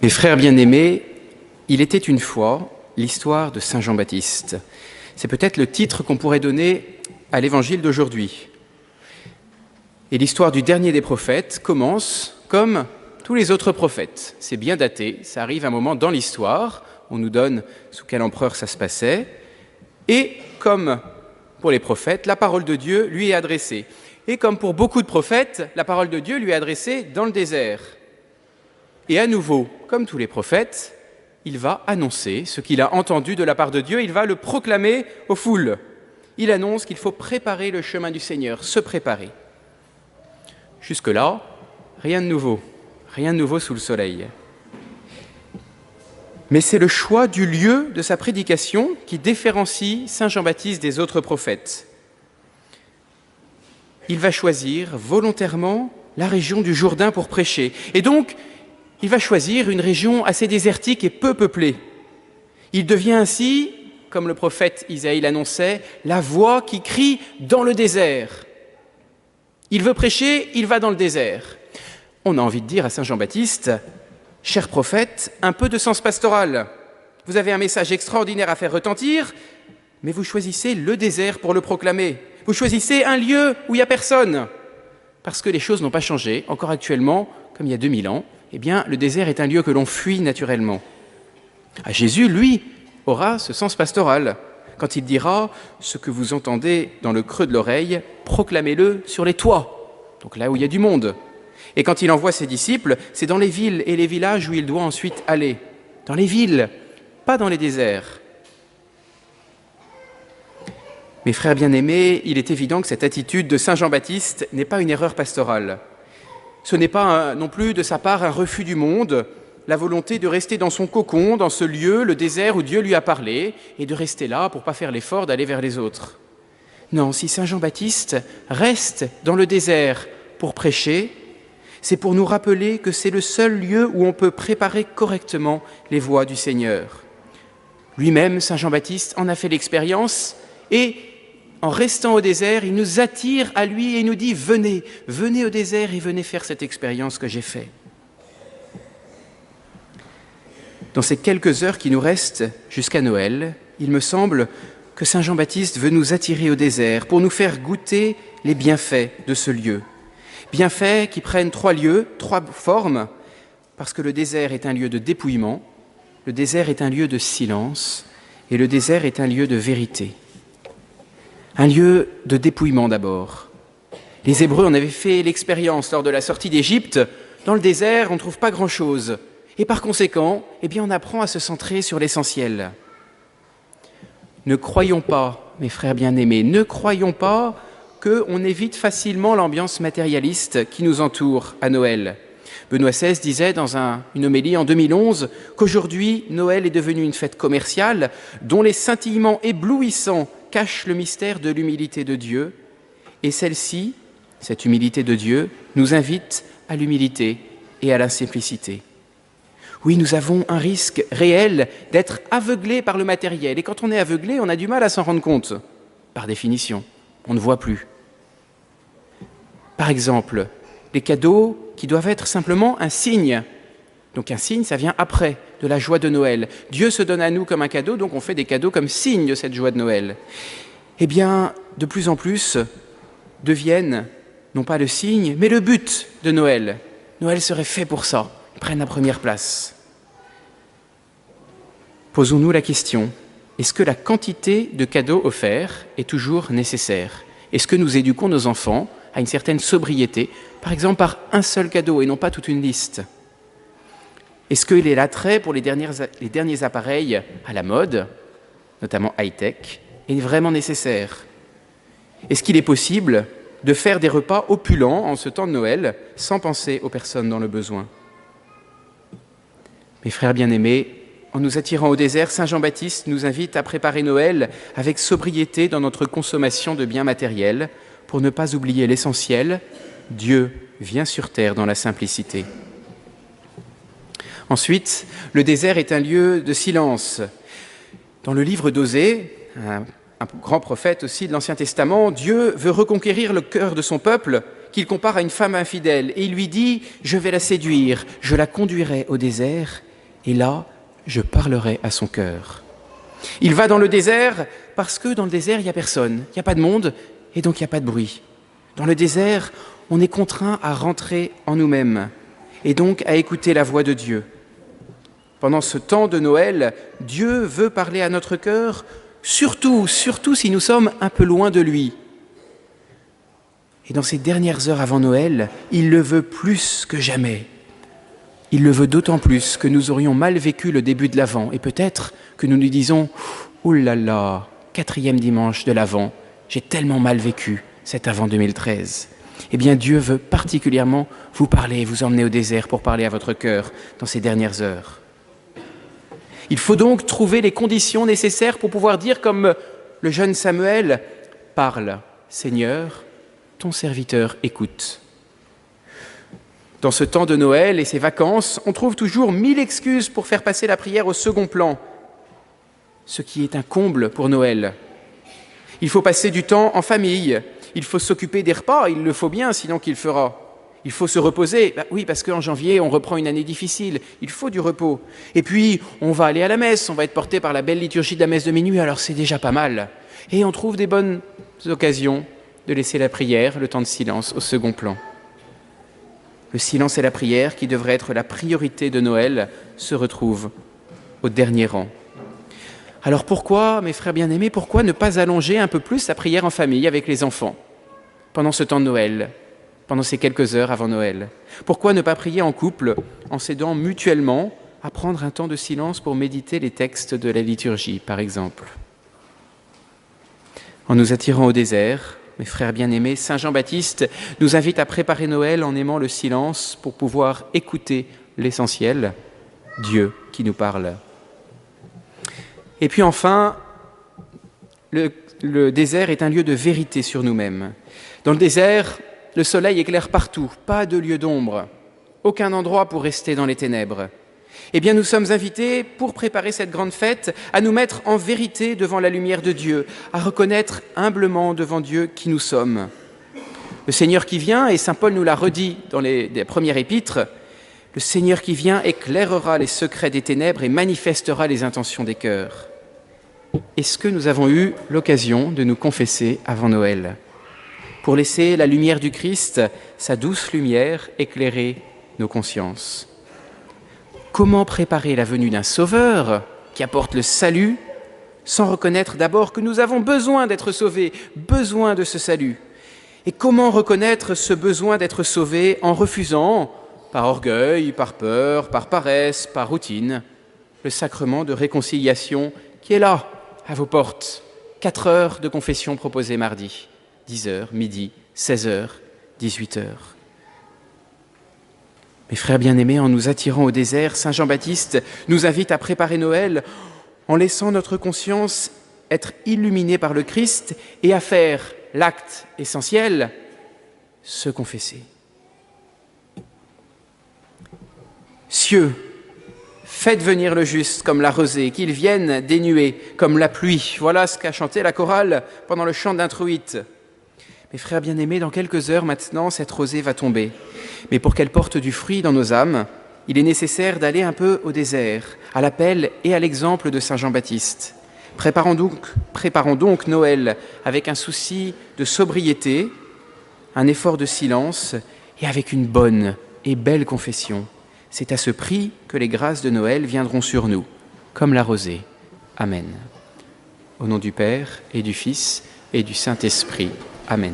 Mes frères bien-aimés, il était une fois l'histoire de Saint Jean-Baptiste. C'est peut-être le titre qu'on pourrait donner à l'évangile d'aujourd'hui. Et l'histoire du dernier des prophètes commence comme tous les autres prophètes. C'est bien daté, ça arrive à un moment dans l'histoire, on nous donne sous quel empereur ça se passait, et comme pour les prophètes, la parole de Dieu lui est adressée. Et comme pour beaucoup de prophètes, la parole de Dieu lui est adressée dans le désert. Et à nouveau, comme tous les prophètes, il va annoncer ce qu'il a entendu de la part de Dieu, il va le proclamer aux foules. Il annonce qu'il faut préparer le chemin du Seigneur, se préparer. Jusque-là, rien de nouveau sous le soleil. Mais c'est le choix du lieu de sa prédication qui différencie Saint Jean-Baptiste des autres prophètes. Il va choisir volontairement la région du Jourdain pour prêcher. Et donc, il va choisir une région assez désertique et peu peuplée. Il devient ainsi, comme le prophète Isaïe l'annonçait, la voix qui crie dans le désert. Il veut prêcher, il va dans le désert. On a envie de dire à Saint Jean-Baptiste, « Cher prophète, un peu de sens pastoral. Vous avez un message extraordinaire à faire retentir, mais vous choisissez le désert pour le proclamer. Vous choisissez un lieu où il n'y a personne. Parce que les choses n'ont pas changé, encore actuellement, comme il y a 2000 ans, eh bien, le désert est un lieu que l'on fuit naturellement. Jésus, lui, aura ce sens pastoral. Quand il dira « Ce que vous entendez dans le creux de l'oreille, proclamez-le sur les toits », donc là où il y a du monde. Et quand il envoie ses disciples, c'est dans les villes et les villages où il doit ensuite aller. Dans les villes, pas dans les déserts. Mes frères bien-aimés, il est évident que cette attitude de Saint Jean-Baptiste n'est pas une erreur pastorale. Ce n'est pas non plus de sa part un refus du monde, la volonté de rester dans son cocon, dans ce lieu, le désert où Dieu lui a parlé, et de rester là pour ne pas faire l'effort d'aller vers les autres. Non, si Saint Jean-Baptiste reste dans le désert pour prêcher, c'est pour nous rappeler que c'est le seul lieu où on peut préparer correctement les voies du Seigneur. Lui-même, Saint Jean-Baptiste, en a fait l'expérience, et en restant au désert, il nous attire à lui et nous dit « Venez, venez au désert et venez faire cette expérience que j'ai faite. » Dans ces quelques heures qui nous restent jusqu'à Noël, il me semble que Saint Jean-Baptiste veut nous attirer au désert pour nous faire goûter les bienfaits de ce lieu. Bienfaits qui prennent 3 lieux, 3 formes, parce que le désert est un lieu de dépouillement, le désert est un lieu de silence et le désert est un lieu de vérité. Un lieu de dépouillement d'abord. Les Hébreux en avaient fait l'expérience lors de la sortie d'Égypte. Dans le désert, on ne trouve pas grand-chose. Et par conséquent, on apprend à se centrer sur l'essentiel. Ne croyons pas, mes frères bien-aimés, ne croyons pas qu'on évite facilement l'ambiance matérialiste qui nous entoure à Noël. Benoît XVI disait dans une homélie en 2011 qu'aujourd'hui, Noël est devenu une fête commerciale dont les scintillements éblouissants cachent le mystère de l'humilité de Dieu. Et celle-ci, cette humilité de Dieu, nous invite à l'humilité et à la simplicité. Oui, nous avons un risque réel d'être aveuglés par le matériel. Et quand on est aveuglé, on a du mal à s'en rendre compte. Par définition, on ne voit plus. Par exemple, les cadeaux qui doivent être simplement un signe. Donc un signe, ça vient après, de la joie de Noël. Dieu se donne à nous comme un cadeau, donc on fait des cadeaux comme signe de cette joie de Noël. Eh bien, de plus en plus, deviennent, non pas le signe, mais le but de Noël. Noël serait fait pour ça, ils prennent la première place. Posons-nous la question, est-ce que la quantité de cadeaux offerts est toujours nécessaire ? Est-ce que nous éduquons nos enfants à une certaine sobriété, par exemple par un seul cadeau et non pas toute une liste ? Est-ce que l'attrait pour les derniers appareils à la mode, notamment high-tech, est vraiment nécessaire ? Est-ce qu'il est possible de faire des repas opulents en ce temps de Noël sans penser aux personnes dans le besoin ? Mes frères bien-aimés, en nous attirant au désert, Saint Jean-Baptiste nous invite à préparer Noël avec sobriété dans notre consommation de biens matériels pour ne pas oublier l'essentiel, Dieu vient sur terre dans la simplicité. Ensuite, le désert est un lieu de silence. Dans le livre d'Osée, un grand prophète aussi de l'Ancien Testament, Dieu veut reconquérir le cœur de son peuple qu'il compare à une femme infidèle. Et il lui dit « Je vais la séduire, je la conduirai au désert et là, je parlerai à son cœur. Il va dans le désert parce que dans le désert, il n'y a personne, il n'y a pas de monde et donc il n'y a pas de bruit. Dans le désert, on est contraint à rentrer en nous-mêmes et donc à écouter la voix de Dieu. Pendant ce temps de Noël, Dieu veut parler à notre cœur, surtout si nous sommes un peu loin de lui. Et dans ces dernières heures avant Noël, il le veut plus que jamais. Il le veut d'autant plus que nous aurions mal vécu le début de l'Avent et peut-être que nous nous disons « Ouh là là, 4e dimanche de l'Avent, j'ai tellement mal vécu cet Avent 2013 ». Eh bien, Dieu veut particulièrement vous parler, vous emmener au désert pour parler à votre cœur dans ces dernières heures. Il faut donc trouver les conditions nécessaires pour pouvoir dire comme le jeune Samuel « Parle, Seigneur, ton serviteur écoute ». Dans ce temps de Noël et ses vacances, on trouve toujours 1000 excuses pour faire passer la prière au second plan, ce qui est un comble pour Noël. Il faut passer du temps en famille, il faut s'occuper des repas, il le faut bien, sinon qu'il fera. Il faut se reposer, oui, parce qu'en janvier, on reprend une année difficile, il faut du repos. Et puis, on va aller à la messe, on va être porté par la belle liturgie de la messe de minuit, alors c'est déjà pas mal. Et on trouve des bonnes occasions de laisser la prière, le temps de silence, au second plan. Le silence et la prière, qui devraient être la priorité de Noël, se retrouvent au dernier rang. Alors pourquoi, mes frères bien-aimés, pourquoi ne pas allonger un peu plus la prière en famille avec les enfants pendant ce temps de Noël, pendant ces quelques heures avant Noël? Pourquoi ne pas prier en couple, en s'aidant mutuellement à prendre un temps de silence pour méditer les textes de la liturgie, par exemple? En nous attirant au désert, mes frères bien-aimés, Saint Jean-Baptiste nous invite à préparer Noël en aimant le silence pour pouvoir écouter l'essentiel, Dieu qui nous parle. Et puis enfin, le désert est un lieu de vérité sur nous-mêmes. Dans le désert, le soleil éclaire partout, pas de lieu d'ombre, aucun endroit pour rester dans les ténèbres. Eh bien, nous sommes invités, pour préparer cette grande fête, à nous mettre en vérité devant la lumière de Dieu, à reconnaître humblement devant Dieu qui nous sommes. Le Seigneur qui vient, et saint Paul nous l'a redit dans les premières épîtres, le Seigneur qui vient éclairera les secrets des ténèbres et manifestera les intentions des cœurs. Est-ce que nous avons eu l'occasion de nous confesser avant Noël, pour laisser la lumière du Christ, sa douce lumière, éclairer nos consciences? Comment préparer la venue d'un Sauveur qui apporte le salut sans reconnaître d'abord que nous avons besoin d'être sauvés, besoin de ce salut? Et comment reconnaître ce besoin d'être sauvés en refusant, par orgueil, par peur, par paresse, par routine, le sacrement de réconciliation qui est là, à vos portes? 4 heures de confession proposées mardi, 10h, midi, 16h, 18h. Mes frères bien-aimés, en nous attirant au désert, Saint Jean-Baptiste nous invite à préparer Noël en laissant notre conscience être illuminée par le Christ et à faire l'acte essentiel, se confesser. Cieux, faites venir le juste comme la rosée, qu'il vienne des nuées comme la pluie. Voilà ce qu'a chanté la chorale pendant le chant d'introïte. Mes frères bien-aimés, dans quelques heures maintenant, cette rosée va tomber. Mais pour qu'elle porte du fruit dans nos âmes, il est nécessaire d'aller un peu au désert, à l'appel et à l'exemple de Saint Jean-Baptiste. Préparons donc Noël avec un souci de sobriété, un effort de silence et avec une bonne et belle confession. C'est à ce prix que les grâces de Noël viendront sur nous, comme la rosée. Amen. Au nom du Père et du Fils et du Saint-Esprit. Amen.